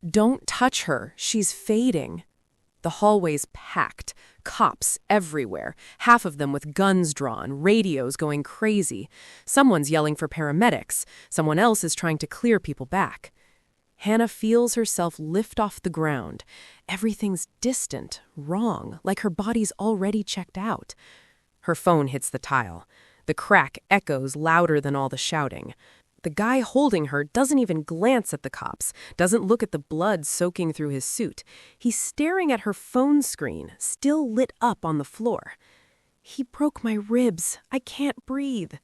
"Don't touch her. She's fading." The hallway's packed. Cops everywhere, half of them with guns drawn, radios going crazy. Someone's yelling for paramedics. Someone else is trying to clear people back. Hannah feels herself lift off the ground. Everything's distant, wrong, like her body's already checked out. Her phone hits the tile. The crack echoes louder than all the shouting. The guy holding her doesn't even glance at the cops, doesn't look at the blood soaking through his suit. He's staring at her phone screen, still lit up on the floor. "He broke my ribs. I can't breathe."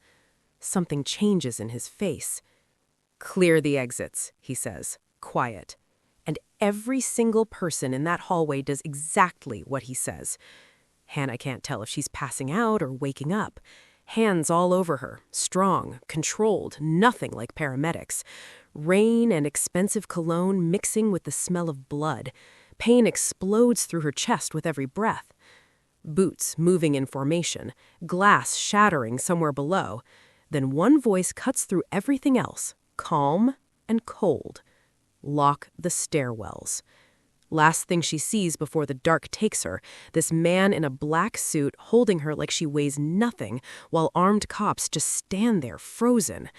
Something changes in his face. "Clear the exits," he says, quiet. And every single person in that hallway does exactly what he says. Hannah can't tell if she's passing out or waking up. Hands all over her, strong, controlled, nothing like paramedics. Rain and expensive cologne mixing with the smell of blood. Pain explodes through her chest with every breath. Boots moving in formation, glass shattering somewhere below. Then one voice cuts through everything else, calm and cold. "Lock the stairwells." Last thing she sees before the dark takes her, this man in a black suit holding her like she weighs nothing, while armed cops just stand there frozen.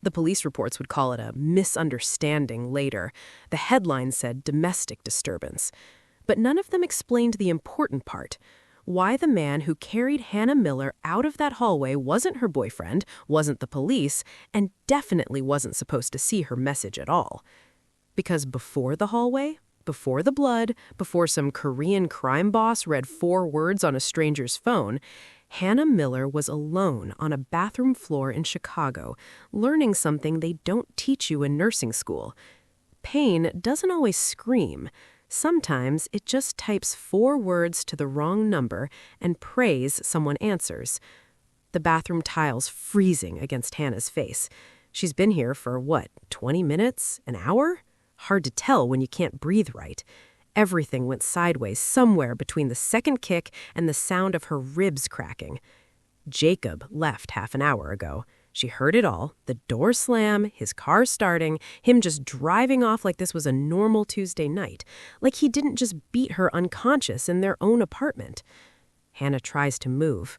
The police reports would call it a misunderstanding later. The headline said domestic disturbance. But none of them explained the important part. Why the man who carried Hannah Miller out of that hallway wasn't her boyfriend, wasn't the police, and definitely wasn't supposed to see her message at all. Because before the hallway, before the blood, before some Korean crime boss read 4 words on a stranger's phone, Hannah Miller was alone on a bathroom floor in Chicago, learning something they don't teach you in nursing school. Pain doesn't always scream. Sometimes it just types 4 words to the wrong number and prays someone answers. The bathroom tiles freezing against Hannah's face. She's been here for, 20 minutes? An hour? Hard to tell when you can't breathe right. Everything went sideways somewhere between the second kick and the sound of her ribs cracking. Jacob left half an hour ago. She heard it all, the door slam, his car starting, him just driving off like this was a normal Tuesday night, like he didn't just beat her unconscious in their own apartment. Hannah tries to move.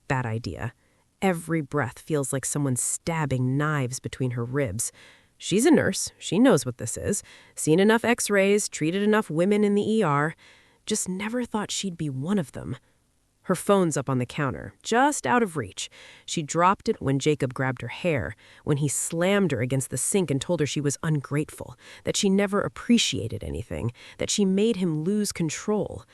Bad idea. Every breath feels like someone stabbing knives between her ribs. She's a nurse. She knows what this is. Seen enough x-rays, treated enough women in the ER. Just never thought she'd be one of them. Her phone's up on the counter, just out of reach. She dropped it when Jacob grabbed her hair, when he slammed her against the sink and told her she was ungrateful, that she never appreciated anything, that she made him lose control.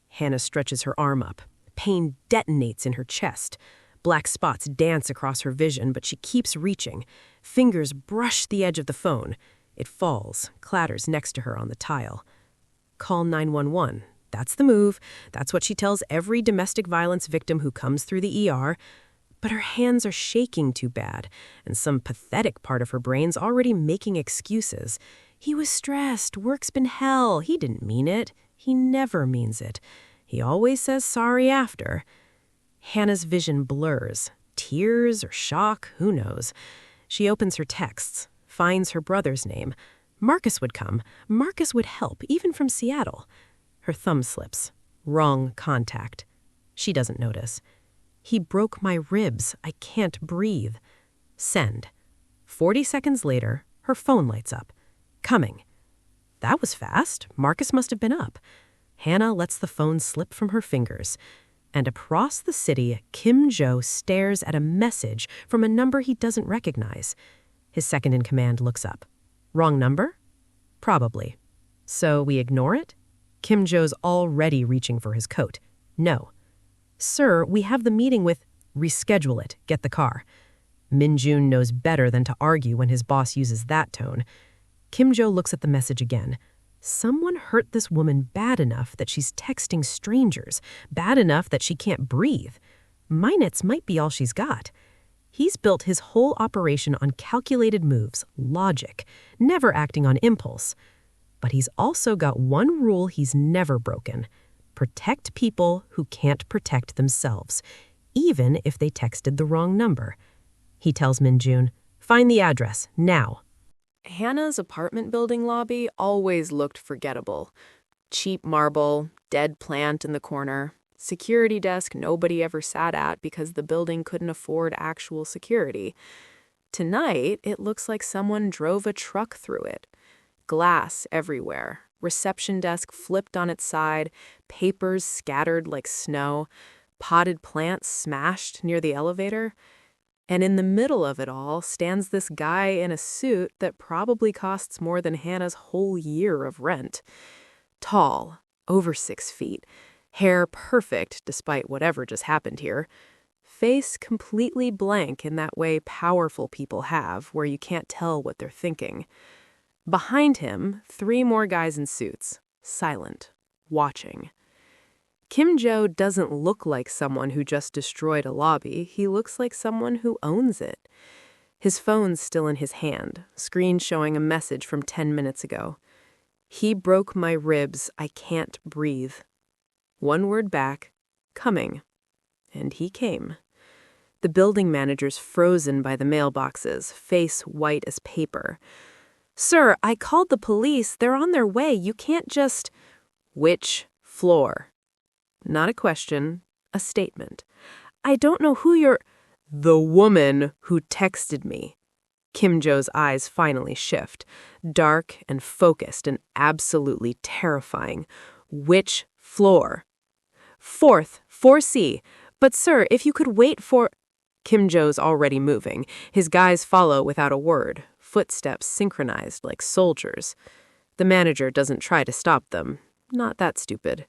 Hannah stretches her arm up. Pain detonates in her chest. Black spots dance across her vision, but she keeps reaching. Fingers brush the edge of the phone. It falls, clatters next to her on the tile. Call 911. That's the move. That's what she tells every domestic violence victim who comes through the ER. But her hands are shaking too bad, and some pathetic part of her brain's already making excuses. He was stressed. Work's been hell. He didn't mean it. He never means it. He always says sorry after. Hannah's vision blurs. Tears or shock, who knows. She opens her texts, finds her brother's name. Marcus would come. Marcus would help, even from Seattle. Her thumb slips. Wrong contact. She doesn't notice. "He broke my ribs. I can't breathe." Send. 40 seconds later, her phone lights up. Coming. That was fast. Marcus must have been up. Hannah lets the phone slip from her fingers. And across the city, Kim Jo stares at a message from a number he doesn't recognize. His second-in-command looks up. Wrong number? Probably. So we ignore it? Kim Jo's already reaching for his coat. No. "Sir, we have the meeting with—" "Reschedule it. Get the car." Min Jun knows better than to argue when his boss uses that tone. Kim Jo looks at the message again. Someone hurt this woman bad enough that she's texting strangers, bad enough that she can't breathe. Minutes might be all she's got. He's built his whole operation on calculated moves, logic, never acting on impulse. But he's also got one rule he's never broken. Protect people who can't protect themselves, even if they texted the wrong number. He tells Min Jun, "Find the address, now." Hannah's apartment building lobby always looked forgettable. Cheap marble, dead plant in the corner, security desk nobody ever sat at because the building couldn't afford actual security. Tonight, it looks like someone drove a truck through it. Glass everywhere, reception desk flipped on its side, papers scattered like snow, potted plants smashed near the elevator. And in the middle of it all stands this guy in a suit that probably costs more than Hannah's whole year of rent. Tall, over 6 feet, hair perfect despite whatever just happened here, face completely blank in that way powerful people have where you can't tell what they're thinking. Behind him, 3 more guys in suits, silent, watching. Kim Jo doesn't look like someone who just destroyed a lobby. He looks like someone who owns it. His phone's still in his hand, screen showing a message from 10 minutes ago. "He broke my ribs. I can't breathe." One word back, "Coming." And he came. The building manager's frozen by the mailboxes, face white as paper. "Sir, I called the police. They're on their way. You can't just—" "Which floor?" Not a question, a statement. "I don't know who you're—" "The woman who texted me." Kim Jo's eyes finally shift, dark and focused and absolutely terrifying. "Which floor?" "4th, 4C. But sir, if you could wait for—" Kim Jo's already moving. His guys follow without a word, footsteps synchronized like soldiers. The manager doesn't try to stop them. Not that stupid.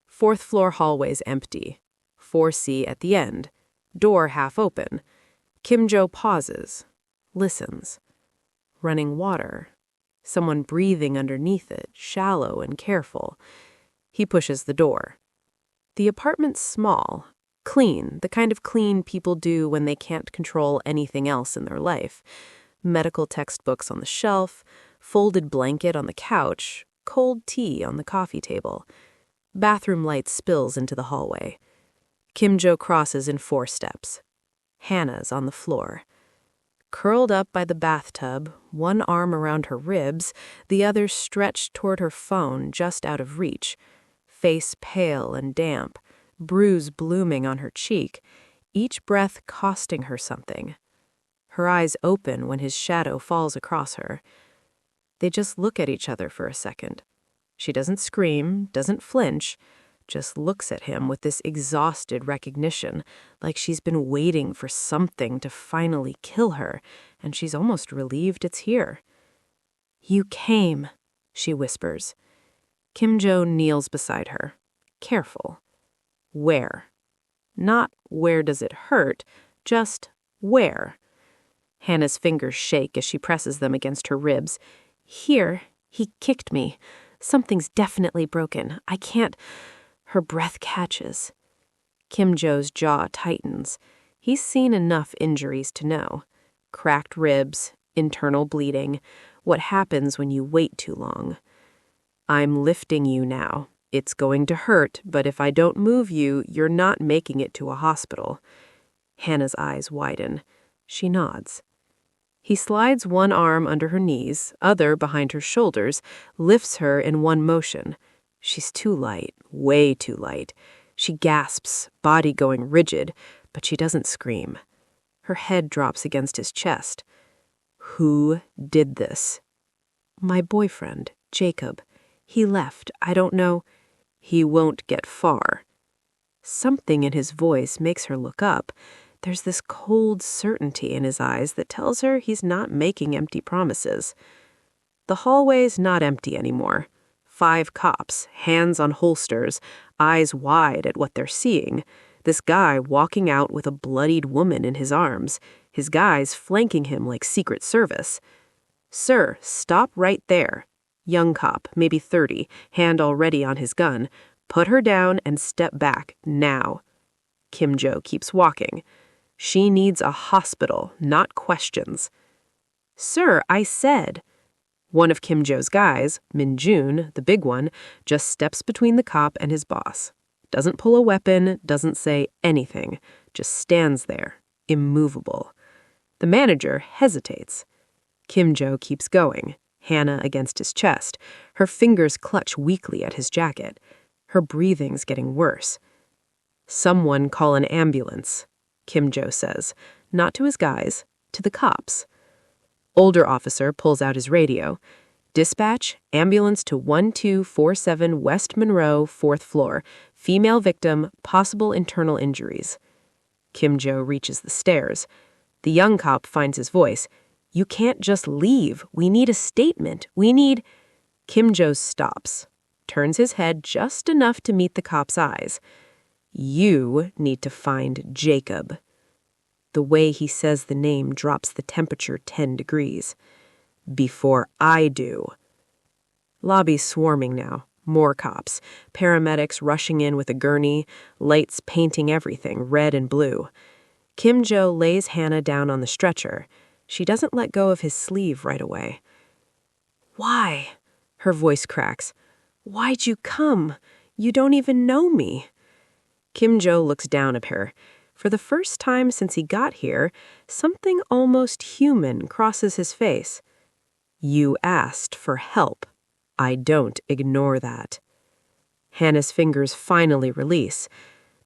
4th floor hallway's empty. 4C at the end. Door half open. Kim Jo pauses. Listens. Running water. Someone breathing underneath it, shallow and careful. He pushes the door. The apartment's small. Clean, the kind of clean people do when they can't control anything else in their life. Medical textbooks on the shelf, folded blanket on the couch, cold tea on the coffee table. Bathroom light spills into the hallway. Kim Jo crosses in 4 steps. Hannah's on the floor. Curled up by the bathtub, one arm around her ribs, the other stretched toward her phone just out of reach. Face pale and damp, bruise blooming on her cheek, each breath costing her something. Her eyes open when his shadow falls across her. They just look at each other for a second. She doesn't scream, doesn't flinch, just looks at him with this exhausted recognition, like she's been waiting for something to finally kill her, and she's almost relieved it's here. "You came," she whispers. Kim Jo kneels beside her, careful. Where? Not where does it hurt, just where? Hannah's fingers shake as she presses them against her ribs. "Here, he kicked me. Something's definitely broken. I can't—" Her breath catches. Kim Jo's jaw tightens. He's seen enough injuries to know. Cracked ribs, internal bleeding, what happens when you wait too long. "I'm lifting you now. It's going to hurt, but if I don't move you, you're not making it to a hospital." Hannah's eyes widen. She nods. He slides one arm under her knees, other behind her shoulders, lifts her in one motion. She's too light, way too light. She gasps, body going rigid, but she doesn't scream. Her head drops against his chest. "Who did this?" "My boyfriend, Jacob. He left. I don't know—" "He won't get far." Something in his voice makes her look up. There's this cold certainty in his eyes that tells her he's not making empty promises. The hallway's not empty anymore. 5 cops, hands on holsters, eyes wide at what they're seeing. This guy walking out with a bloodied woman in his arms. His guys flanking him like Secret Service. "Sir, stop right there." Young cop, maybe 30, hand already on his gun. "Put her down and step back, now." Kim Jo keeps walking. She needs a hospital, not questions. "Sir, I said—" One of Kim Jo's guys, Min Jun, the big one, just steps between the cop and his boss. Doesn't pull a weapon, doesn't say anything, just stands there, immovable. The manager hesitates. Kim Jo keeps going, Hannah against his chest. Her fingers clutch weakly at his jacket. Her breathing's getting worse. "Someone call an ambulance," Kim Jo says, not to his guys, to the cops. Older officer pulls out his radio. "Dispatch, ambulance to 1247 West Monroe, 4th floor. Female victim, possible internal injuries." Kim Jo reaches the stairs. The young cop finds his voice. "You can't just leave. We need a statement. We need—" Kim Jo stops, turns his head just enough to meet the cop's eyes. "You need to find Jacob." The way he says the name drops the temperature 10 degrees. "Before I do." Lobby's swarming now. More cops. Paramedics rushing in with a gurney. Lights painting everything, red and blue. Kim Jo lays Hannah down on the stretcher. She doesn't let go of his sleeve right away. "Why?" Her voice cracks. "Why'd you come? You don't even know me." Kim Jo looks down at her. For the first time since he got here, something almost human crosses his face. "You asked for help. I don't ignore that." Hannah's fingers finally release.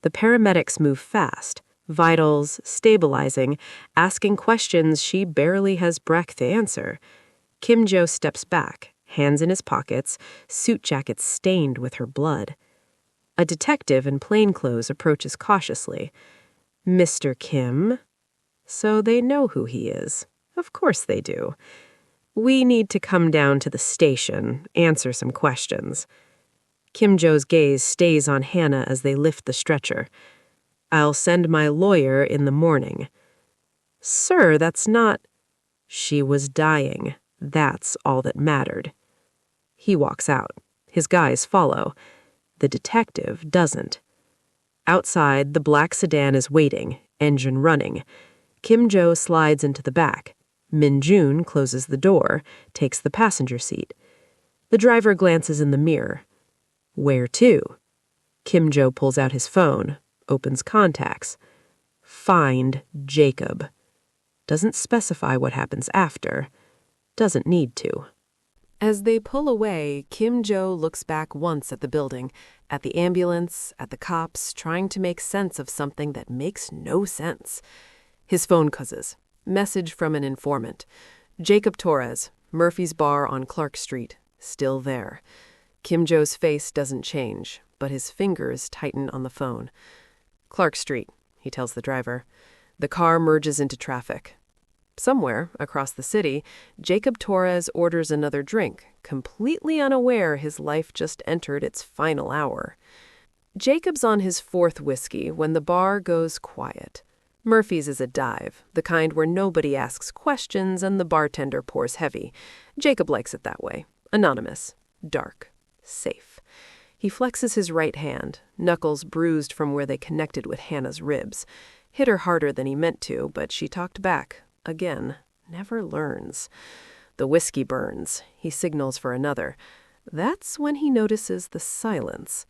The paramedics move fast, vitals, stabilizing, asking questions she barely has breath to answer. Kim Jo steps back, hands in his pockets, suit jacket stained with her blood. A detective in plainclothes approaches cautiously. "Mr. Kim?" So they know who he is. Of course they do. "We need to come down to the station, answer some questions." Kim Jo's gaze stays on Hannah as they lift the stretcher. "I'll send my lawyer in the morning." "Sir, that's not—" She was dying. That's all that mattered. He walks out. His guys follow. The detective doesn't. Outside, the black sedan is waiting, engine running. Kim Jo slides into the back. Min Jun closes the door, takes the passenger seat. The driver glances in the mirror. "Where to?" Kim Jo pulls out his phone, opens contacts. "Find Jacob." Doesn't specify what happens after. Doesn't need to. As they pull away, Kim Jo looks back once at the building, at the ambulance, at the cops, trying to make sense of something that makes no sense. His phone buzzes. Message from an informant. Jacob Torres, Murphy's Bar on Clark Street, still there. Kim Jo's face doesn't change, but his fingers tighten on the phone. "Clark Street," he tells the driver. The car merges into traffic. Somewhere across the city, Jacob Torres orders another drink, completely unaware his life just entered its final hour. Jacob's on his 4th whiskey when the bar goes quiet. Murphy's is a dive, the kind where nobody asks questions and the bartender pours heavy. Jacob likes it that way. Anonymous. Dark. Safe. He flexes his right hand, knuckles bruised from where they connected with Hannah's ribs. Hit her harder than he meant to, but she talked back. Again. Never learns. The whiskey burns. He signals for another. That's when he notices the silence.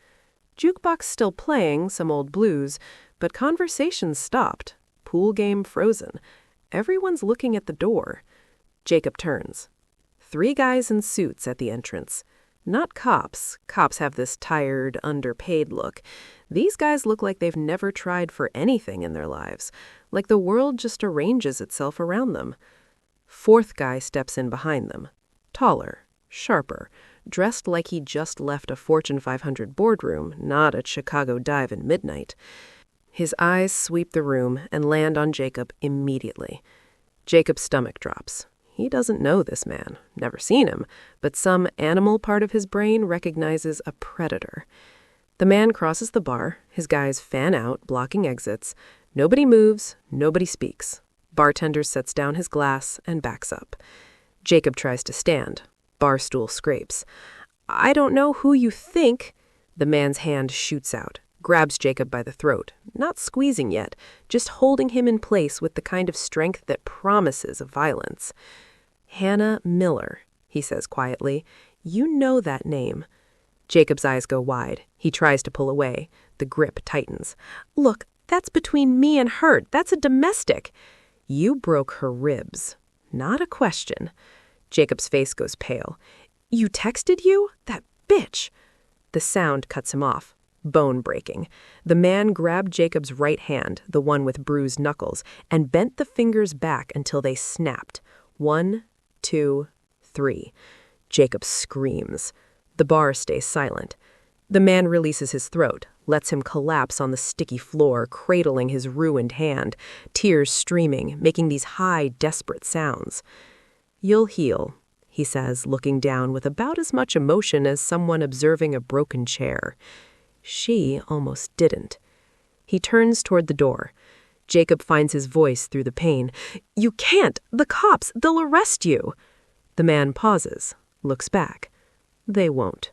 Jukebox still playing, some old blues, but conversation's stopped. Pool game frozen. Everyone's looking at the door. Jacob turns. 3 guys in suits at the entrance. Not cops. Cops have this tired, underpaid look. These guys look like they've never tried for anything in their lives, like the world just arranges itself around them. 4th guy steps in behind them. Taller, sharper, dressed like he just left a Fortune 500 boardroom, not a Chicago dive in midnight. His eyes sweep the room and land on Jacob immediately. Jacob's stomach drops. He doesn't know this man, never seen him, but some animal part of his brain recognizes a predator. The man crosses the bar, his guys fan out, blocking exits. Nobody moves, nobody speaks. Bartender sets down his glass and backs up. Jacob tries to stand. Bar stool scrapes. "I don't know who you think." The man's hand shoots out, grabs Jacob by the throat, not squeezing yet, just holding him in place with the kind of strength that promises of violence. "Hannah Miller," he says quietly. "You know that name." Jacob's eyes go wide. He tries to pull away. The grip tightens. "Look, that's between me and her. That's a domestic." "You broke her ribs, Not a question. Jacob's face goes pale. You texted you? That bitch! The sound cuts him off. Bone-breaking. The man grabbed Jacob's right hand, the one with bruised knuckles, and bent the fingers back until they snapped. 1, 2, 3. Jacob screams. The bar stays silent. The man releases his throat, lets him collapse on the sticky floor, cradling his ruined hand, tears streaming, making these high, desperate sounds. "You'll heal," he says, looking down with about as much emotion as someone observing a broken chair. She almost didn't. He turns toward the door. Jacob finds his voice through the pain. "You can't! The cops! They'll arrest you!" The man pauses, looks back. They won't.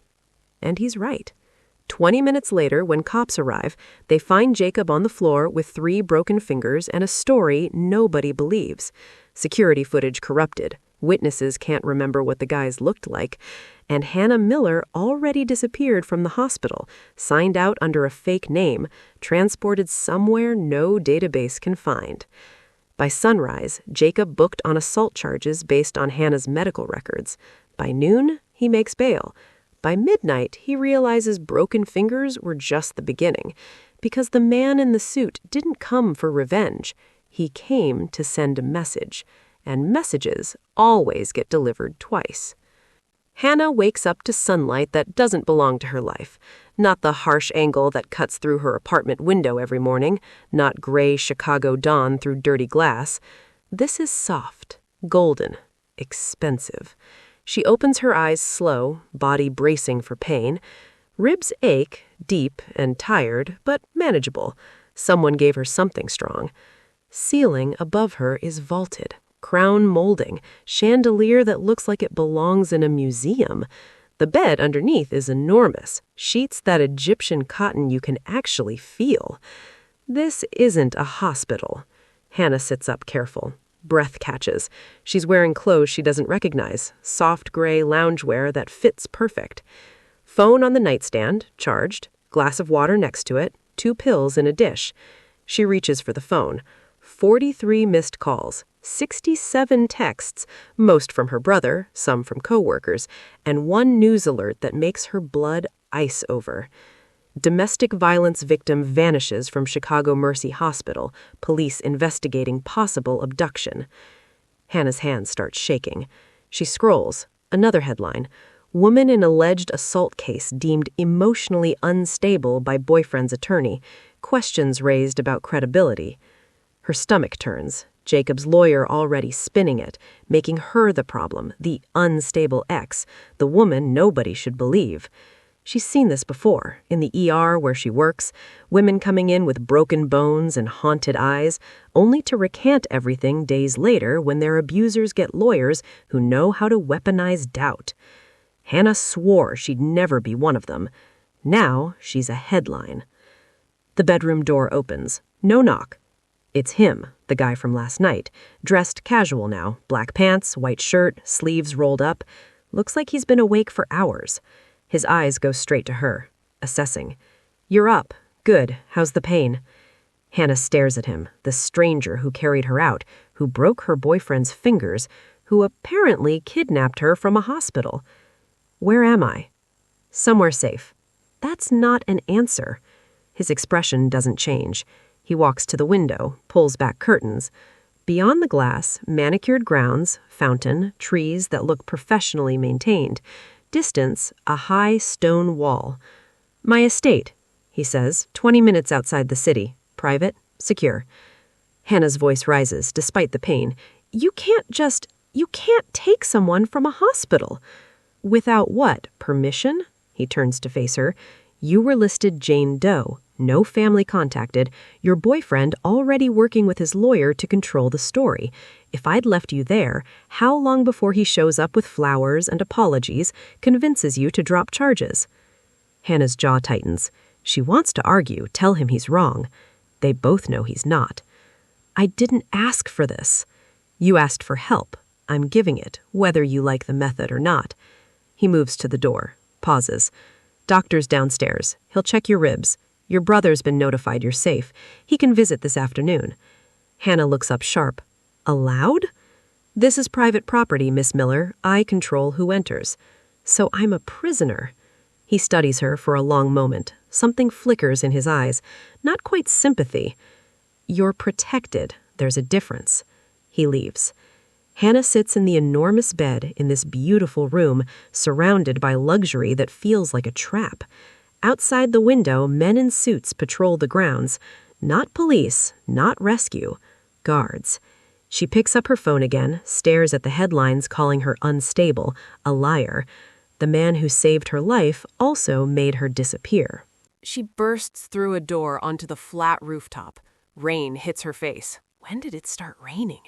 And he's right. 20 minutes later, when cops arrive, they find Jacob on the floor with 3 broken fingers and a story nobody believes. Security footage corrupted. Witnesses can't remember what the guys looked like. And Hannah Miller already disappeared from the hospital, signed out under a fake name, transported somewhere no database can find. By sunrise, Jacob booked on assault charges based on Hannah's medical records. By noon, he makes bail. By midnight, he realizes broken fingers were just the beginning, because the man in the suit didn't come for revenge. He came to send a message, and messages always get delivered twice. Hannah wakes up to sunlight that doesn't belong to her life. Not the harsh angle that cuts through her apartment window every morning, not gray Chicago dawn through dirty glass. This is soft, golden, expensive. She opens her eyes slow, body bracing for pain. Ribs ache, deep and tired, but manageable. Someone gave her something strong. Ceiling above her is vaulted, crown molding, chandelier that looks like it belongs in a museum. The bed underneath is enormous, sheets that Egyptian cotton you can actually feel. This isn't a hospital. Hannah sits up careful. Breath catches. She's wearing clothes she doesn't recognize, soft gray loungewear that fits perfect. Phone on the nightstand, charged, glass of water next to it, 2 pills in a dish. She reaches for the phone. 43 missed calls, 67 texts, most from her brother, some from coworkers, and 1 news alert that makes her blood ice over. Domestic violence victim vanishes from Chicago Mercy Hospital, police investigating possible abduction. Hannah's hands start shaking. She scrolls. Another headline. Woman in alleged assault case deemed emotionally unstable by boyfriend's attorney. Questions raised about credibility. Her stomach turns. Jacob's lawyer already spinning it, making her the problem, the unstable ex, the woman nobody should believe. She's seen this before, in the ER where she works, women coming in with broken bones and haunted eyes, only to recant everything days later when their abusers get lawyers who know how to weaponize doubt. Hannah swore she'd never be one of them. Now she's a headline. The bedroom door opens. No knock. It's him, the guy from last night, dressed casual now, black pants, white shirt, sleeves rolled up. Looks like he's been awake for hours. His eyes go straight to her, assessing. "You're up. Good. How's the pain?" Hannah stares at him, the stranger who carried her out, who broke her boyfriend's fingers, who apparently kidnapped her from a hospital. "Where am I?" "Somewhere safe." That's not an answer. His expression doesn't change. He walks to the window, pulls back curtains. Beyond the glass, manicured grounds, fountain, trees that look professionally maintained. Distance, a high stone wall. "My estate," he says, 20 minutes outside the city. Private, secure. Hannah's voice rises, despite the pain. You can't take someone from a hospital." "Without what? Permission?" He turns to face her. "You were listed Jane Doe. No family contacted. Your boyfriend already working with his lawyer to control the story. If I'd left you there, how long before he shows up with flowers and apologies, convinces you to drop charges?" Hannah's jaw tightens. She wants to argue, tell him he's wrong. They both know he's not. "I didn't ask for this." "You asked for help. I'm giving it, whether you like the method or not." He moves to the door, pauses. "Doctor's downstairs. He'll check your ribs. Your brother's been notified you're safe. He can visit this afternoon." Hannah looks up sharp. "Allowed?" "This is private property, Miss Miller. I control who enters. So I'm a prisoner." He studies her for a long moment. Something flickers in his eyes. Not quite sympathy. "You're protected. There's a difference." He leaves. Hannah sits in the enormous bed in this beautiful room, surrounded by luxury that feels like a trap. Outside the window, men in suits patrol the grounds. Not police, not rescue. Guards. She picks up her phone again, stares at the headlines calling her unstable, a liar. The man who saved her life also made her disappear. She bursts through a door onto the flat rooftop. Rain hits her face. When did it start raining?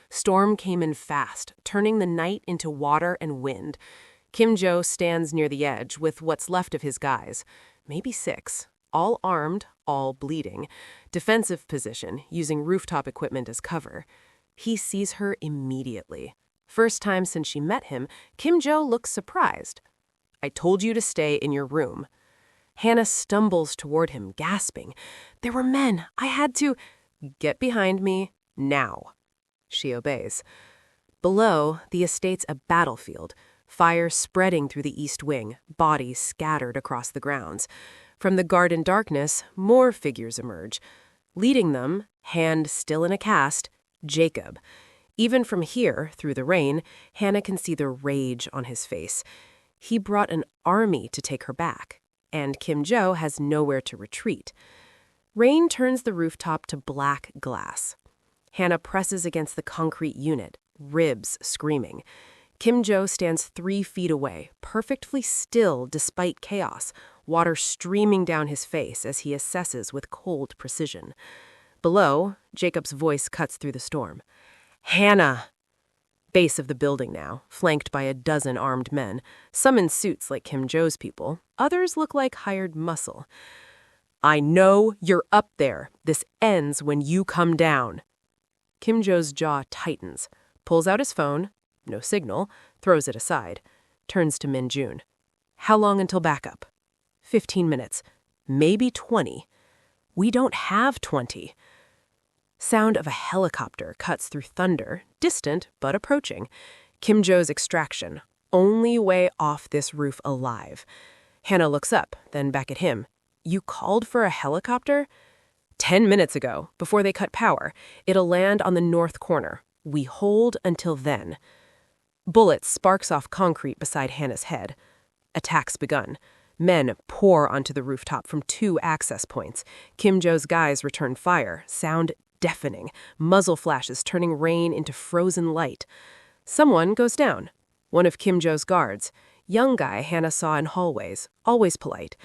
Storm came in fast, turning the night into water and wind. Kim Jo stands near the edge with what's left of his guys. Maybe 6. All armed, all bleeding. Defensive position, using rooftop equipment as cover. He sees her immediately. First time since she met him, Kim Jo looks surprised. "I told you to stay in your room." Hannah stumbles toward him, gasping. "There were men. I had to—" "Get behind me, now." She obeys. Below, the estate's a battlefield. Fire spreading through the east wing, bodies scattered across the grounds. From the garden darkness, more figures emerge. Leading them, hand still in a cast, Jacob. Even from here, through the rain, Hannah can see the rage on his face. He brought an army to take her back, and Kim Jo has nowhere to retreat. Rain turns the rooftop to black glass. Hannah presses against the concrete unit, ribs screaming. Kim Jo stands 3 feet away, perfectly still despite chaos, water streaming down his face as he assesses with cold precision. Below, Jacob's voice cuts through the storm. "Hannah!" Base of the building now, flanked by a dozen armed men, some in suits like Kim Jo's people, others look like hired muscle. "I know you're up there. This ends when you come down." Kim Jo's jaw tightens, pulls out his phone, no signal, throws it aside, turns to Min Jun. "How long until backup?" 15 minutes, maybe 20. "We don't have 20. Sound of a helicopter cuts through thunder, distant but approaching. Kim Jo's extraction, only way off this roof alive. Hannah looks up, then back at him. "You called for a helicopter?" 10 minutes ago, before they cut power. It'll land on the north corner. We hold until then. Bullets sparks off concrete beside Hannah's head. Attacks begun. Men pour onto the rooftop from 2 access points. Kim Jo's guys return fire, sound deafening, muzzle flashes turning rain into frozen light. Someone goes down. One of Kim Jo's guards. Young guy Hannah saw in hallways, always polite.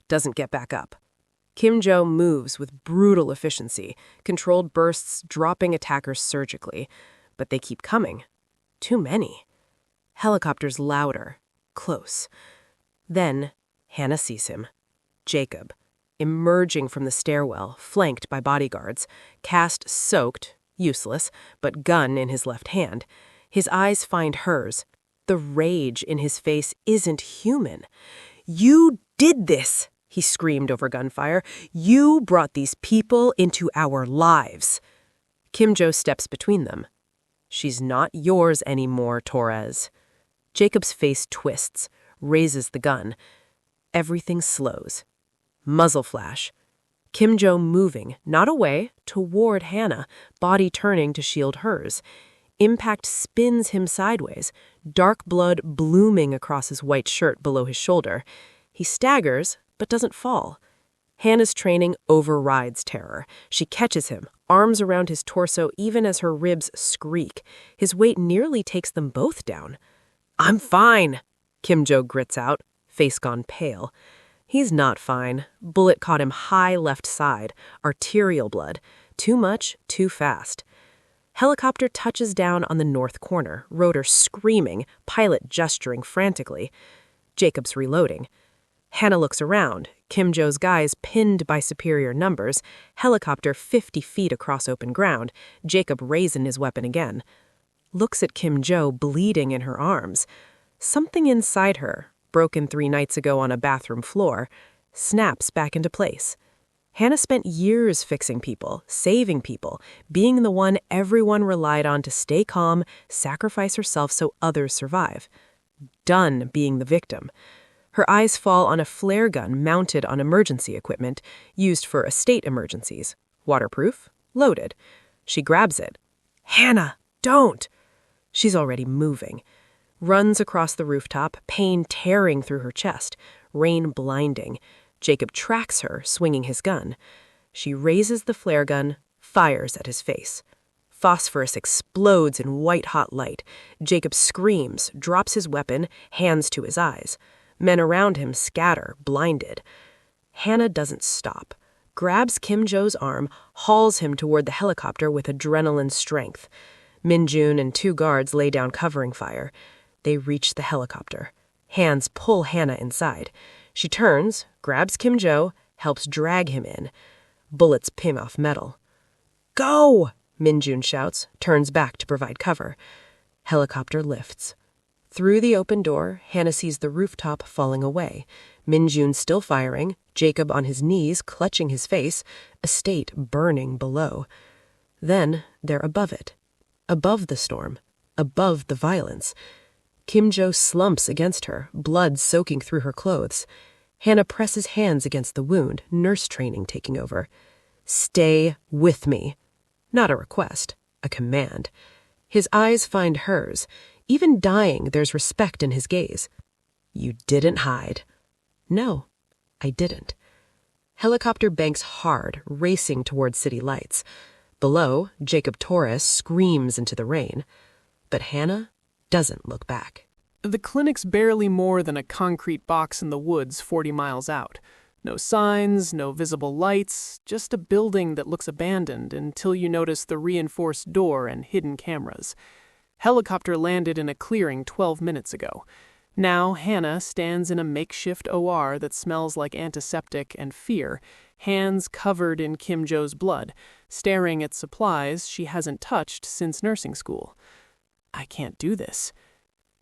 Doesn't get back up. Kim Jo moves with brutal efficiency, controlled bursts dropping attackers surgically. But they keep coming. Too many. Helicopters louder, close. Then Hannah sees him. Jacob, emerging from the stairwell, flanked by bodyguards, cast soaked, useless, but gun in his left hand. His eyes find hers. The rage in his face isn't human. "You did this!" he screamed over gunfire. "You brought these people into our lives." Kim Jo steps between them. "She's not yours anymore, Torres." Jacob's face twists, raises the gun. Everything slows. Muzzle flash. Kim Jo moving, not away, toward Hannah, body turning to shield hers. Impact spins him sideways, dark blood blooming across his white shirt below his shoulder. He staggers, but doesn't fall. Hannah's training overrides terror. She catches him, arms around his torso even as her ribs skreek. His weight nearly takes them both down. "I'm fine," Kim Jo grits out, face gone pale. He's not fine. Bullet caught him high left side, arterial blood. Too much, too fast. Helicopter touches down on the north corner, rotor screaming, pilot gesturing frantically. Jacob's reloading. Hannah looks around, Kim Jo's guys pinned by superior numbers, helicopter 50 feet across open ground, Jacob raising his weapon again. Looks at Kim Jo bleeding in her arms. Something inside her, broken 3 nights ago on a bathroom floor, snaps back into place. Hannah spent years fixing people, saving people, being the one everyone relied on to stay calm, sacrifice herself so others survive. Done being the victim. Her eyes fall on a flare gun mounted on emergency equipment, used for estate emergencies. Waterproof, loaded. She grabs it. Hannah, don't! She's already moving. Runs across the rooftop, pain tearing through her chest, rain blinding. Jacob tracks her, swinging his gun. She raises the flare gun, fires at his face. Phosphorus explodes in white-hot light. Jacob screams, drops his weapon, hands to his eyes. Men around him scatter, blinded. Hannah doesn't stop. Grabs Kim Jo's arm, hauls him toward the helicopter with adrenaline strength. Min-jun and 2 guards lay down covering fire. They reach the helicopter. Hands pull Hannah inside. She turns, grabs Kim Jo, helps drag him in. Bullets ping off metal. Go! Min-jun shouts, turns back to provide cover. Helicopter lifts. Through the open door, Hannah sees the rooftop falling away. Min-jun still firing, Jacob on his knees clutching his face, estate burning below. Then they're above it. Above the storm. Above the violence. Kim Jo slumps against her, blood soaking through her clothes. Hannah presses hands against the wound, nurse training taking over. Stay with me. Not a request, a command. His eyes find hers. Even dying, there's respect in his gaze. You didn't hide. No, I didn't. Helicopter banks hard, racing toward city lights. Below, Jacob Torres screams into the rain. But Hannah doesn't look back. The clinic's barely more than a concrete box in the woods 40 miles out. No signs, no visible lights, just a building that looks abandoned until you notice the reinforced door and hidden cameras. Helicopter landed in a clearing 12 minutes ago. Now Hannah stands in a makeshift OR that smells like antiseptic and fear, hands covered in Kim Jo's blood, staring at supplies she hasn't touched since nursing school. I can't do this.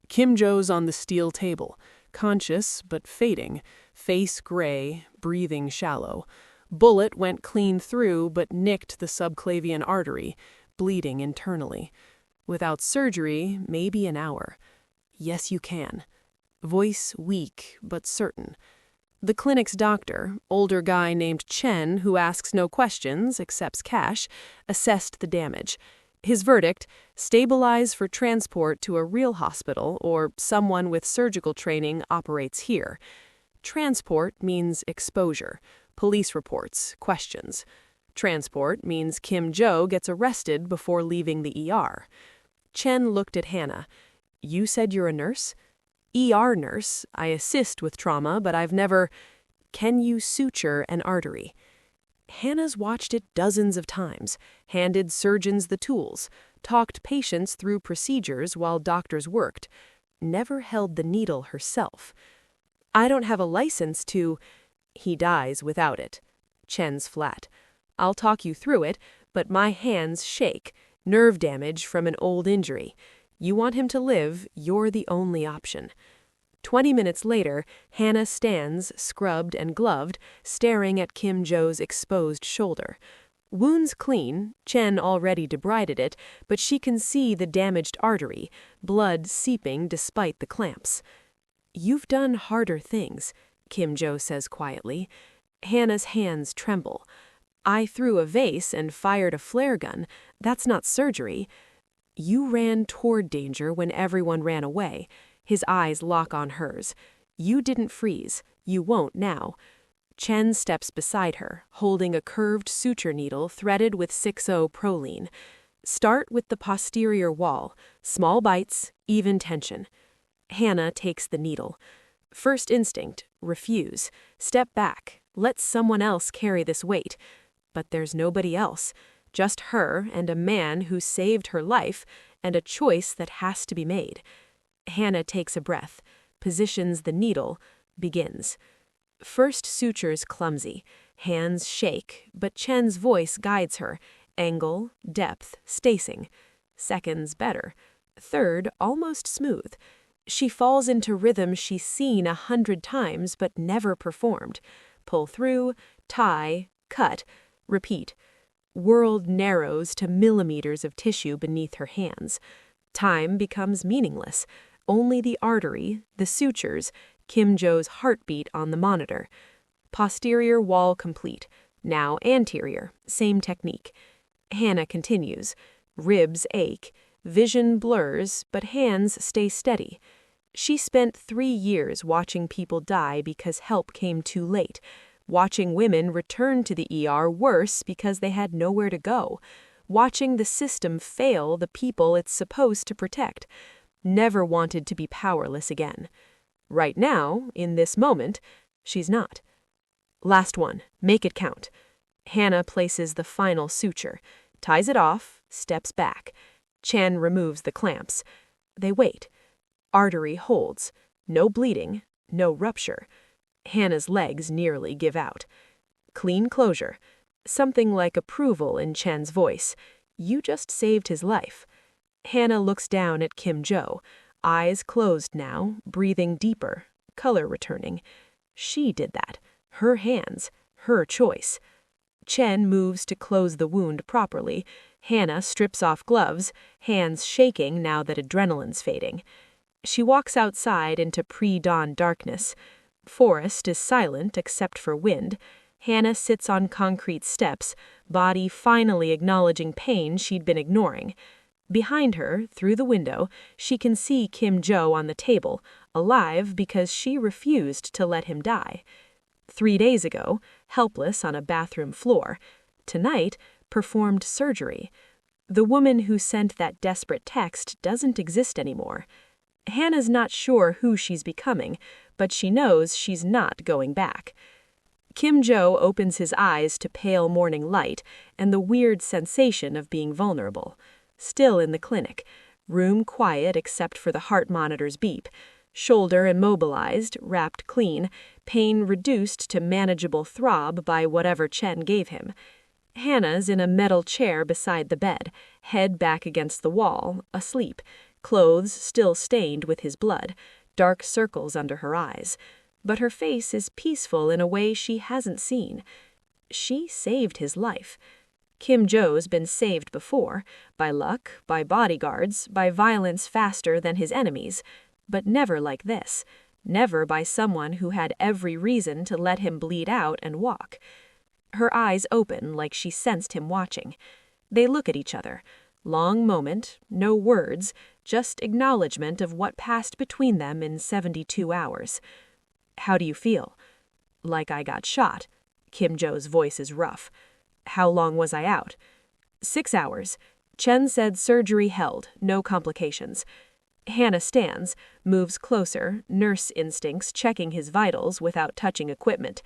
Kim Jo's on the steel table, conscious but fading, face gray, breathing shallow. Bullet went clean through but nicked the subclavian artery, bleeding internally. Without surgery, maybe an hour. Yes, you can. Voice weak but certain. The clinic's doctor, older guy named Chen, who asks no questions, accepts cash, assessed the damage. His verdict, stabilize for transport to a real hospital or someone with surgical training operates here. Transport means exposure, police reports, questions. Transport means Kim Jo gets arrested before leaving the ER. Chen looked at Hannah. You said you're a nurse? ER nurse. I assist with trauma, but I've never... Can you suture an artery? Hannah's watched it dozens of times, handed surgeons the tools, talked patients through procedures while doctors worked, never held the needle herself. I don't have a license to... He dies without it. Chen's flat. I'll talk you through it, but my hands shake, nerve damage from an old injury. You want him to live, you're the only option. 20 minutes later, Hannah stands, scrubbed and gloved, staring at Kim Jo's exposed shoulder. Wounds clean, Chen already debrided it, but she can see the damaged artery, blood seeping despite the clamps. You've done harder things, Kim Jo says quietly. Hannah's hands tremble. I threw a vase and fired a flare gun. That's not surgery. You ran toward danger when everyone ran away. His eyes lock on hers. You didn't freeze. You won't now. Chen steps beside her, holding a curved suture needle threaded with 6-0 proline. Start with the posterior wall. Small bites, even tension. Hannah takes the needle. First instinct, refuse. Step back. Let someone else carry this weight. But there's nobody else. Just her and a man who saved her life, and a choice that has to be made. Hannah takes a breath, positions the needle, begins. First suture's clumsy. Hands shake, but Chen's voice guides her. Angle, depth, spacing. Second's better. Third, almost smooth. She falls into rhythm she's seen 100 times but never performed. Pull through, tie, Cut. Repeat. World narrows to millimeters of tissue beneath her hands. Time becomes meaningless. Only the artery, the sutures, Kim Jo's heartbeat on the monitor. Posterior wall complete. Now anterior. Same technique. Hannah continues. Ribs ache. Vision blurs, but hands stay steady. She spent 3 years watching people die because help came too late, watching women return to the ER worse because they had nowhere to go, watching the system fail the people it's supposed to protect. Never wanted to be powerless again. Right now, in this moment, she's not. Last one. Make it count. Hannah places the final suture, ties it off, steps back. Chen removes the clamps. They wait. Artery holds. No bleeding, no rupture. Hannah's legs nearly give out. Clean closure. Something like approval in Chen's voice. You just saved his life. Hannah looks down at Kim Jo, eyes closed now, breathing deeper, color returning. She did that. Her hands. Her choice. Chen moves to close the wound properly. Hannah strips off gloves, hands shaking now that adrenaline's fading. She walks outside into pre-dawn darkness. Forest is silent except for wind. Hannah sits on concrete steps, body finally acknowledging pain she'd been ignoring. Behind her, through the window, she can see Kim Jo on the table, alive because she refused to let him die. 3 days ago, helpless on a bathroom floor. Tonight, performed surgery. The woman who sent that desperate text doesn't exist anymore. Hannah's not sure who she's becoming, but she knows she's not going back. Kim Jo opens his eyes to pale morning light and the weird sensation of being vulnerable. Still in the clinic. Room quiet except for the heart monitor's beep. Shoulder immobilized, wrapped clean, pain reduced to manageable throb by whatever Chen gave him. Hannah's in a metal chair beside the bed, head back against the wall, asleep, clothes still stained with his blood, dark circles under her eyes. But her face is peaceful in a way she hasn't seen. She saved his life. Kim Jo's been saved before, by luck, by bodyguards, by violence faster than his enemies, but never like this, never by someone who had every reason to let him bleed out and walk. Her eyes open like she sensed him watching. They look at each other. Long moment, no words, just acknowledgement of what passed between them in 72 hours. How do you feel? Like I got shot. Kim Jo's voice is rough. How long was I out? 6 hours. Chen said surgery held, no complications. Hannah stands, moves closer, nurse instincts checking his vitals without touching equipment.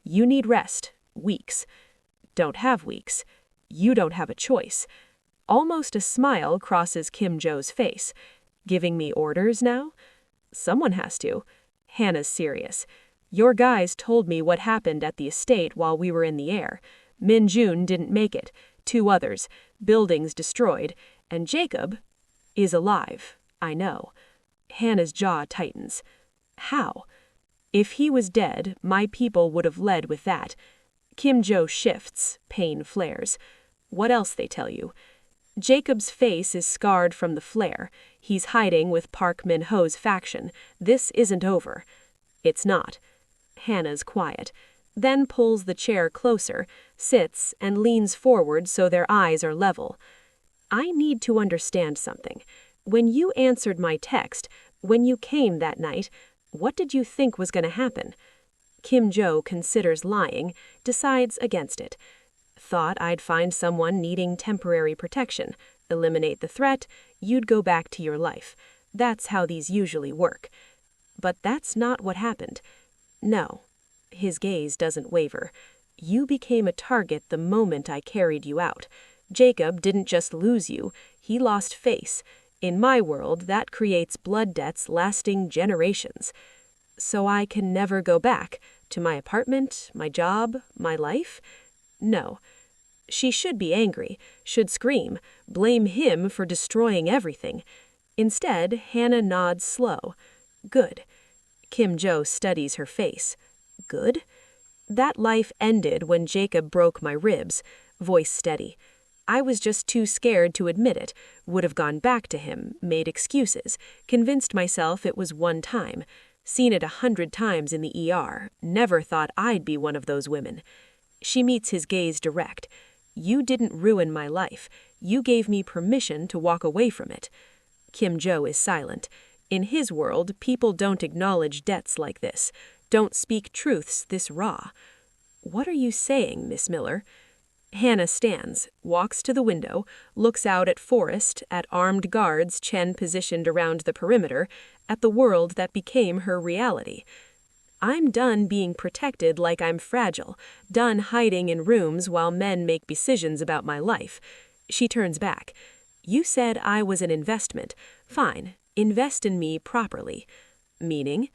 You need rest. Weeks. Don't have weeks. You don't have a choice. Almost a smile crosses Kim Jo's face. Giving me orders now? Someone has to. Hannah's serious. Your guys told me what happened at the estate while we were in the air. Min Jun didn't make it. 2 others. Buildings destroyed. And Jacob is alive. I know. Hannah's jaw tightens. How? If he was dead, my people would have led with that. Kim Jo shifts. Pain flares. What else they tell you? Jacob's face is scarred from the flare. He's hiding with Park Min-ho's faction. This isn't over. It's not. Hannah's quiet. Then pulls the chair closer, sits, and leans forward so their eyes are level. I need to understand something. When you answered my text, when you came that night, what did you think was going to happen? Kim Jo considers lying, decides against it. Thought I'd find someone needing temporary protection, eliminate the threat, you'd go back to your life. That's how these usually work. But that's not what happened. No. His gaze doesn't waver. You became a target the moment I carried you out. Jacob didn't just lose you, he lost face. In my world, that creates blood debts lasting generations. So I can never go back to my apartment, my job, my life? No. She should be angry, should scream, blame him for destroying everything. Instead, Hannah nods slow. Good. Kim Jo studies her face. Good? That life ended when Jacob broke my ribs, voice steady. I was just too scared to admit it, would have gone back to him, made excuses, convinced myself it was one time, seen it 100 times in the ER, never thought I'd be one of those women. She meets his gaze direct. You didn't ruin my life. You gave me permission to walk away from it. Kim Jo is silent. In his world, people don't acknowledge debts like this, don't speak truths this raw. What are you saying, Miss Miller? Hannah stands, walks to the window, looks out at forest, at armed guards Chen positioned around the perimeter, at the world that became her reality. I'm done being protected like I'm fragile, done hiding in rooms while men make decisions about my life. She turns back. You said I was an investment. Fine, invest in me properly. Meaning?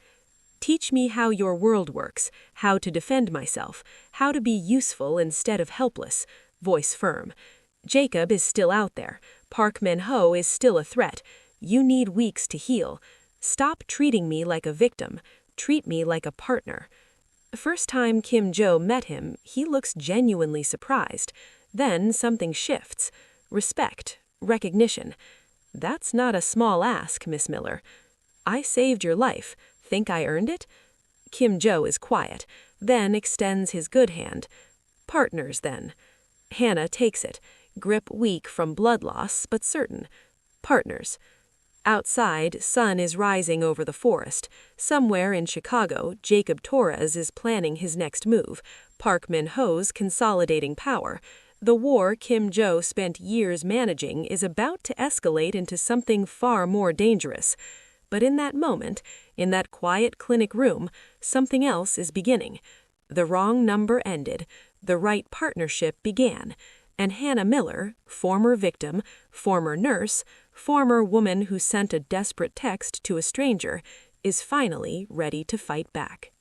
Teach me how your world works, how to defend myself, how to be useful instead of helpless. Voice firm. Jacob is still out there. Park Min-ho is still a threat. You need weeks to heal. Stop treating me like a victim. Treat me like a partner. First time Kim Jo met him, he looks genuinely surprised. Then something shifts. Respect. Recognition. That's not a small ask, Miss Miller. I saved your life. Think I earned it? Kim Jo is quiet, then extends his good hand. Partners, then. Hannah takes it, grip weak from blood loss, but certain. Partners. Outside, sun is rising over the forest. Somewhere in Chicago, Jacob Torres is planning his next move. Park Min-ho's consolidating power. The war Kim Jo spent years managing is about to escalate into something far more dangerous. But in that moment, in that quiet clinic room, something else is beginning. The wrong number ended, the right partnership began, and Hannah Miller, former victim, former nurse, former woman who sent a desperate text to a stranger, is finally ready to fight back.